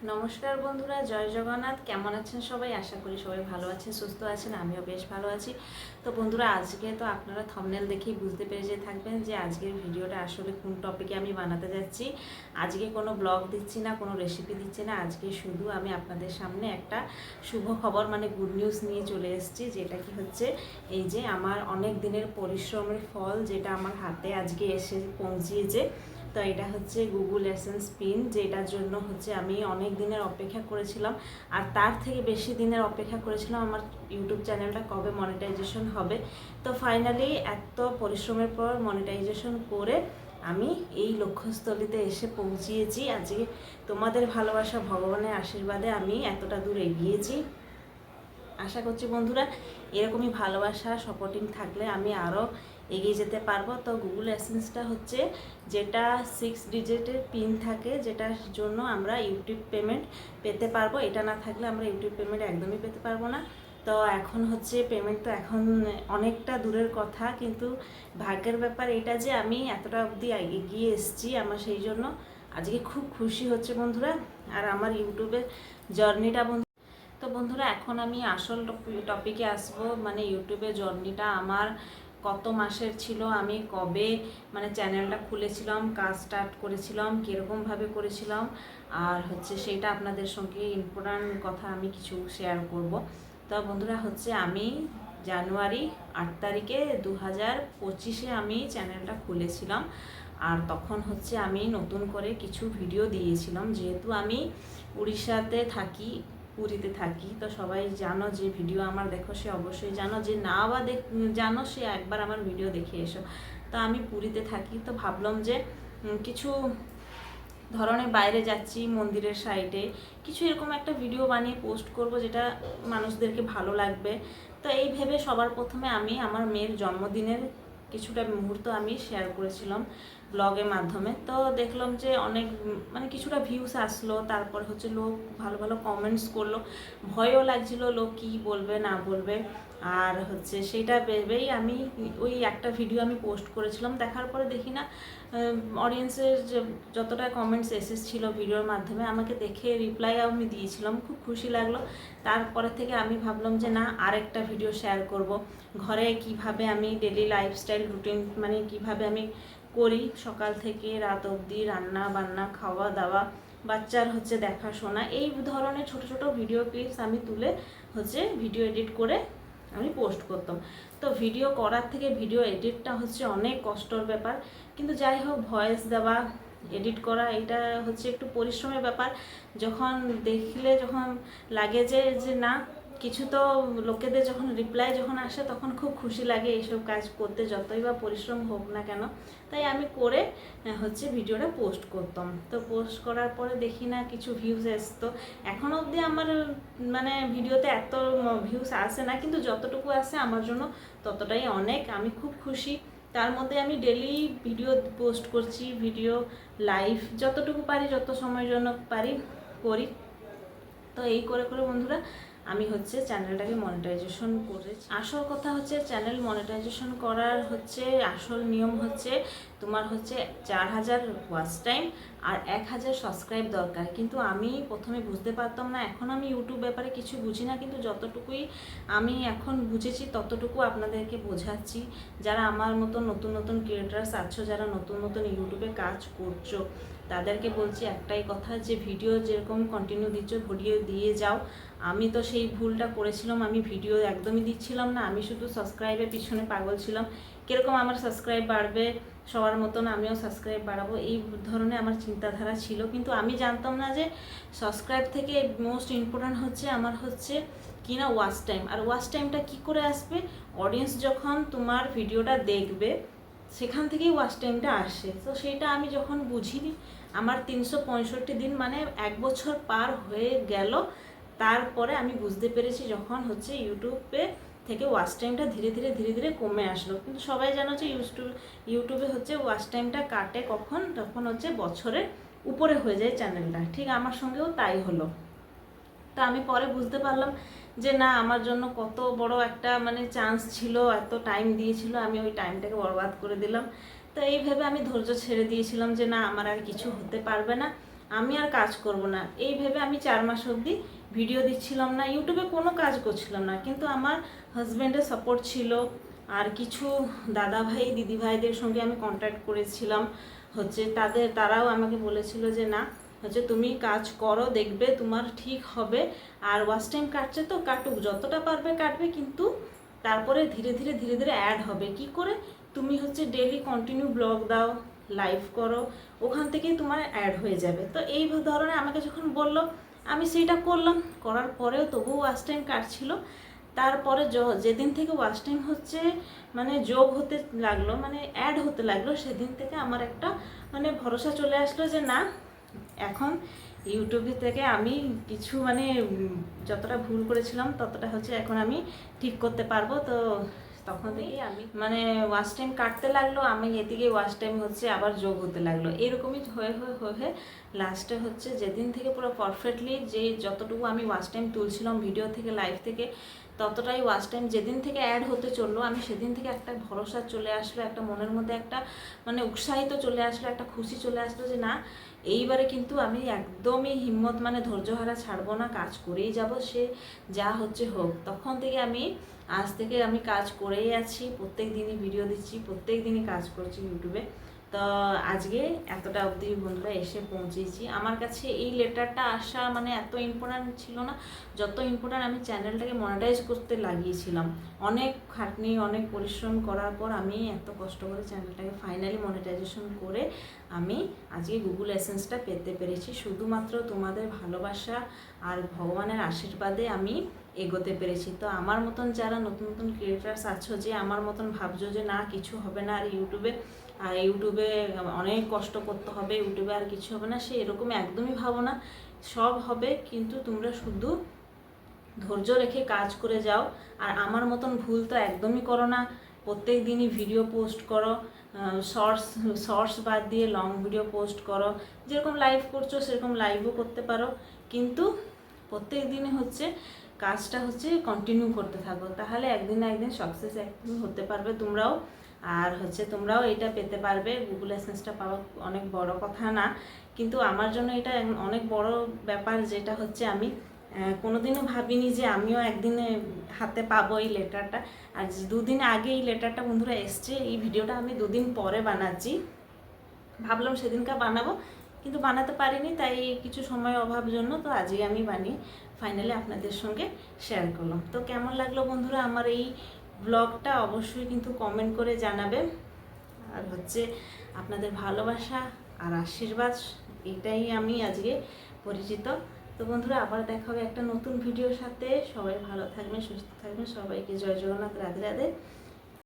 নমস্কার বন্ধুরা, জয় জগন্নাথ। কেমন আছেন সবাই? আশা করি সবাই ভালো আছেন, সুস্থ আছেন। আমিও বেশ ভালো আছি। তো বন্ধুরা, আজকে তো আপনারা থাম্বনেল দেখেই বুঝতে পেরে থাকবেন যে আজকের ভিডিওটা আসলে কোন টপিকে আমি বানাতে যাচ্ছি। আজকে কোনো ব্লগ দিচ্ছি না, কোনো রেসিপি দিচ্ছি না। আজকে শুধু আমি আপনাদের সামনে একটা শুভ খবর মানে গুড নিউজ নিয়ে চলে এসেছি। যেটা কি হচ্ছে, এই যে আমার অনেক দিনের পরিশ্রমের ফল যেটা আমার হাতে আজকে এসে পৌঁছিয়েছে। তো এটা হচ্ছে গুগল এসেন্স পিন, যেটার জন্য হচ্ছে আমি অনেক দিনের অপেক্ষা করেছিলাম। আর তার থেকে বেশি দিনের অপেক্ষা করেছিলাম আমার ইউটিউব চ্যানেলটা কবে মনিটাইজেশন হবে। তো ফাইনালি এত পরিশ্রমের পর মনিটাইজেশন করে আমি এই লক্ষ্যস্থলিতে এসে পৌঁছিয়েছি। আজকে তোমাদের ভালোবাসা, ভগবানের আশীর্বাদে আমি এতটা দূর এগিয়েছি। আশা করছি বন্ধুরা এরকমই ভালোবাসা সাপোর্টিং থাকলে আমি আরও এগিয়ে যেতে পারবো। তো গুগল অ্যাডসেন্সটা হচ্ছে যেটা 6 ডিজিটের পিন থাকে, যেটার জন্য আমরা ইউটিউব পেমেন্ট পেতে পারবো। এটা না থাকলে আমরা ইউটিউব পেমেন্ট একদমই পেতে পারবো না। তো এখন হচ্ছে পেমেন্ট তো এখন অনেকটা দূরের কথা, কিন্তু ভাগ্যের ব্যাপার এটা যে আমি এতটা অবধি এগিয়ে এসেছি। আমার সেই জন্য আজকে খুব খুশি হচ্ছে বন্ধুরা। আর আমার ইউটিউবের জার্নিটা তো বন্ধুরা, এখন আমি আসল টপিকে আসবো। মানে ইউটিউবে জার্নিটা আমার কত মাসের ছিল, আমি কবে মানে চ্যানেলটা খুলেছিলাম, কাজ স্টার্ট করেছিলাম, কীরকমভাবে করেছিলাম, আর হচ্ছে সেটা আপনাদের সঙ্গে ইম্পর্ট্যান্ট কথা আমি কিছু শেয়ার করব। তো বন্ধুরা হচ্ছে আমি জানুয়ারি 8 তারিখে 2025-এ আমি চ্যানেলটা খুলেছিলাম। আর তখন হচ্ছে আমি নতুন করে কিছু ভিডিও দিয়েছিলাম। যেহেতু আমি উড়িষ্যাতে থাকি, পুরীতে থাকি, তো সবাই জানো যে ভিডিও আমার দেখো সে অবশ্যই জানো, যে না বা জানো সে একবার আমার ভিডিও দেখে এসো। তো আমি পুরীতে থাকি, তো ভাবলাম যে কিছু ধরনের বাইরে যাচ্ছি মন্দিরের সাইডে কিছু এরকম একটা ভিডিও বানিয়ে পোস্ট করব, যেটা মানুষদেরকে ভালো লাগবে। তো এই ভেবে সবার প্রথমে আমি আমার মেয়ের জন্মদিনের কিছুটা মুহূর্ত আমি শেয়ার করেছিলাম ব্লগের মাধ্যমে। তো দেখলাম যে অনেক মানে কিছুটা ভিউস আসলো, তারপর হচ্ছে লোক ভালো ভালো কমেন্টস করলো। ভয়ও লাগছিল লোক কী বলবে না বলবে। আর হচ্ছে সেইটা ভেবেই আমি ওই একটা ভিডিও আমি পোস্ট করেছিলাম। দেখার পরে দেখি না অডিয়েন্সের যে যতটা কমেন্টস এসেছিলো ভিডিওর মাধ্যমে, আমাকে দেখে রিপ্লাই আমি দিয়েছিলাম, খুব খুশি লাগলো। তারপরে থেকে আমি ভাবলাম যে না, আরেকটা ভিডিও শেয়ার করব ঘরে কিভাবে আমি ডেলি লাইফস্টাইল রুটিন মানে কিভাবে আমি করি সকাল থেকে রাত অবধি, রান্না বান্না, খাওয়া দাওয়া, বাচ্চার হচ্ছে দেখাশোনা, এই ধরনের ছোট ছোট ভিডিও ক্লিপস আমি তুলে হচ্ছে ভিডিও এডিট করে আমি পোস্ট করতাম। তো ভিডিও করার থেকে ভিডিও এডিটটা হচ্ছে অনেক কষ্টর ব্যাপার, কিন্তু যাই হোক ভয়েস দেওয়া, এডিট করা এটা হচ্ছে একটু পরিশ্রমের ব্যাপার। যখন দেখলে যখন লাগে যে যে না কিছু তো লোকেদের যখন রিপ্লাই যখন আসে তখন খুব খুশি লাগে এইসব কাজ করতে, যতই বা পরিশ্রম হোক না কেন। তাই আমি করে হচ্ছে ভিডিওটা পোস্ট করতাম। তো পোস্ট করার পরে দেখি না কিছু ভিউজ আসতো। এখনও অবধি আমার মানে ভিডিওতে এত ভিউজ আসে না, কিন্তু যতটুকু আসে আমার জন্য ততটাই অনেক। আমি খুব খুশি। তার মধ্যে আমি ডেলি ভিডিও পোস্ট করছি, ভিডিও লাইভ যতটুকু পারি, যত সময়ের জন্য পারি করি। তো এই করে করে বন্ধুরা আমি হচ্ছে চ্যানেলটাকে মনিটাইজেশন করেছি। আসল কথা হচ্ছে চ্যানেল মনিটাইজেশন করার হচ্ছে আসল নিয়ম হচ্ছে তোমার হচ্ছে 4000 ওয়াচ টাইম আর 1000 সাবস্ক্রাইব দরকার। কিন্তু আমি প্রথমে বুঝতে পারতাম না, এখন আমি ইউটিউব ব্যাপারে কিছু বুঝি না, কিন্তু যতটুকুই আমি এখন বুঝেছি ততটুকু আপনাদেরকে বোঝাচ্ছি। যারা আমার মতো নতুন নতুন ক্রিয়েটার্স আছো, যারা নতুন নতুন ইউটিউবে কাজ করছো, তাদেরকে বলছি একটাই কথা, যে ভিডিও যেরকম কন্টিনিউ দিচ্ছ ভিডিও দিয়ে যাও। আমি তো সেই ভুলটা করেছিলাম, আমি ভিডিও একদমই দিচ্ছিলাম না, আমি শুধু সাবস্ক্রাইবের পিছনে পাগল ছিলাম। কীরকম আমার সাবস্ক্রাইব বাড়বে, সবার মতন আমিও সাবস্ক্রাইব বাড়াবো, এই ধরনের আমার চিন্তাধারা ছিল। কিন্তু আমি জানতাম না যে সাবস্ক্রাইব থেকে মোস্ট ইম্পর্ট্যান্ট হচ্ছে আমার হচ্ছে কিনা ওয়াচ টাইম। আর ওয়াচ টাইমটা কী করে আসবে, অডিয়েন্স যখন তোমার ভিডিওটা দেখবে সেখান থেকেই ওয়াচ টাইমটা আসে। তো সেইটা আমি যখন বুঝিনি, আমার 365 দিন মানে 1 বছর পার হয়ে গেল, তারপরে আমি বুঝতে পেরেছি যখন হচ্ছে ইউটিউবে থেকে ওয়াচ টাইমটা ধীরে ধীরে ধীরে ধীরে কমে আসলো। কিন্তু সবাই জানো যে ইউটিউবে হচ্ছে ওয়াচ টাইমটা কাটে কখন, তখন হচ্ছে বছরের উপরে হয়ে যায় চ্যানেলটা। ঠিক আমার সঙ্গেও তাই হলো। তা আমি পরে বুঝতে পারলাম যে না, আমার জন্য কত বড় একটা মানে চান্স ছিল, এত টাইম দিয়েছিল, আমি ওই টাইমটাকে বরবাদ করে দিলাম। তো এই ভেবে আমি ধৈর্য ছেড়ে দিয়েছিলাম যে না, আমার আর কিছু হতে পারবে না। আমি আর কাজ করব না, এই ভেবে আমি 4 মাস অবধি ভিডিও দিচ্ছিলাম না, ইউটিউবে কোনো কাজ করছিলাম না। কিন্তু আমার হাজব্যান্ডের সাপোর্ট ছিল, আর কিছু দাদা ভাই দিদি ভাইদের সঙ্গে আমি কন্ট্যাক্ট করেছিলাম, তারাও আমাকে বলেছিল যে না তুমি কাজ করো, দেখবে তোমার ঠিক হবে। আর ওয়াচ টাইম কাটছে তো কাটুক, যতটা পারবে কাটবে, কিন্তু তারপরে ধীরে ধীরে ধীরে ধীরে অ্যাড হবে। কি করে? তুমি ডেলি কন্টিনিউ ব্লগ দাও, লাইভ করো, ওখান থেকেই তোমার অ্যাড হয়ে যাবে। তো এই ধরনের আমাকে যখন বললো, আমি সেইটা করলাম, করার পরেও তবুও ওয়াচ টাইম কাটছিল। তারপরে যেদিন থেকে ওয়াচ টাইম মানে যোগ হতে লাগলো, মানে অ্যাড হতে লাগলো, সেদিন থেকে আমার একটা ভরসা চলে আসলো যে না, এখন ইউটিউবে থেকে আমি কিছু যতটা ভুল করেছিলাম ততটা এখন আমি ঠিক করতে পারবো। তো তখন থেকেই আমি ওয়াচ টাইম কাটতে লাগলো, আমি এদিকে ওয়াচ টাইম আবার যোগ হতে লাগলো। এরকমই হয়ে হয়ে হয়ে লাস্টে যেদিন থেকে পুরো পারফেক্টলি যে যতটুকু আমি ওয়াচ টাইম তুলছিলাম ভিডিও থেকে, লাইভ থেকে, ততটাই ওয়াচ টাইম যেদিন থেকে অ্যাড হতে চললো, আমি সেদিন থেকে একটা ভরসা চলে আসলো, একটা মনের মধ্যে একটা উৎসাহিত চলে আসলো, একটা খুশি চলে আসলো যে না, এইবারে কিন্তু আমি একদমই হিম্মত ধৈর্যহারা ছাড়বো না, কাজ করেই যাব, সে যা হোক। তখন থেকে আজ থেকে আমি কাজ করেই আছি, প্রত্যেক দিনই ভিডিও দিচ্ছি, প্রত্যেক দিনই কাজ করছি ইউটিউবে। তো আজকে এতটা অবধি বন্ধুরা এসে পৌঁছেছি। আমার কাছে এই লেটারটা আসা এত ইম্পর্ট্যান্ট ছিল না, যত ইম্পর্ট্যান্ট আমি চ্যানেলটাকে মনিটাইজ করতে লাগিয়েছিলাম। অনেক খাটনি, অনেক পরিশ্রম করার পর আমি এত কষ্ট করে চ্যানেলটাকে ফাইনালি মনিটাইজেশন করে আমি আজকে গুগল এসেন্সটা পেতে পেরেছি। শুধুমাত্র তোমাদের ভালোবাসা আর ভগবানের আশীর্বাদে আমি এগোতে পেরেছি। তো আমার মতন যারা নতুন নতুন ক্রিয়েটার্স আছো, যে আমার মতন ভাবছো যে না কিছু হবে না আর ইউটিউবে অনেক কষ্ট করতে হবে, ইউটিউবে আর কিছু হবে না, সে এরকম একদমই ভাবো না। সব হবে, কিন্তু তোমরা শুধু ধৈর্য রেখে কাজ করে যাও। আর আমার মতন ভুল তো একদমই করো না, প্রত্যেক দিনই ভিডিও পোস্ট করো, শর্টস বাদ দিয়ে লং ভিডিও পোস্ট করো, যেরকম লাইভ করছো সেরকম লাইভও করতে পারো, কিন্তু প্রত্যেক দিনে কাজটা কন্টিনিউ করতে থাকো, তাহলে একদিন না একদিন সাকসেস একদিন হতে পারবে তোমরাও। আর তোমরাও এটা পেতে পারবে। গুগল এসেন্সটা পাওয়া অনেক বড় কথা না, কিন্তু আমার জন্য এটা অনেক বড় ব্যাপার, যেটা আমি কোনোদিনও ভাবিনি যে আমিও একদিনে হাতে পাবো এই লেটারটা। আর 2 দিন আগে এই লেটারটা বন্ধুরা এসছে, এই ভিডিওটা আমি 2 দিন পরে বানাচ্ছি, ভাবলাম সেদিনকার বানাবো, কিন্তু বানাতে পারিনি, তাই কিছু সময় অভাব জন্য। তো আজকে আমি বানিয়ে ফাইনালি আপনাদের সঙ্গে শেয়ার করলাম। তো কেমন লাগলো বন্ধুরা আমার এই ব্লগটা, অবশ্যই কিন্তু কমেন্ট করে জানাবে। আর আপনাদের ভালোবাসা আর আশীর্বাদ, এটাই আমি আজকে পরিচিত। তো বন্ধুরা আবার দেখা হবে একটা নতুন ভিডিওর সাথে। সবাই ভালো থাকবেন, সুস্থ থাকবেন, সবাইকে জয় জগন্নাথ, রাধে রাধে।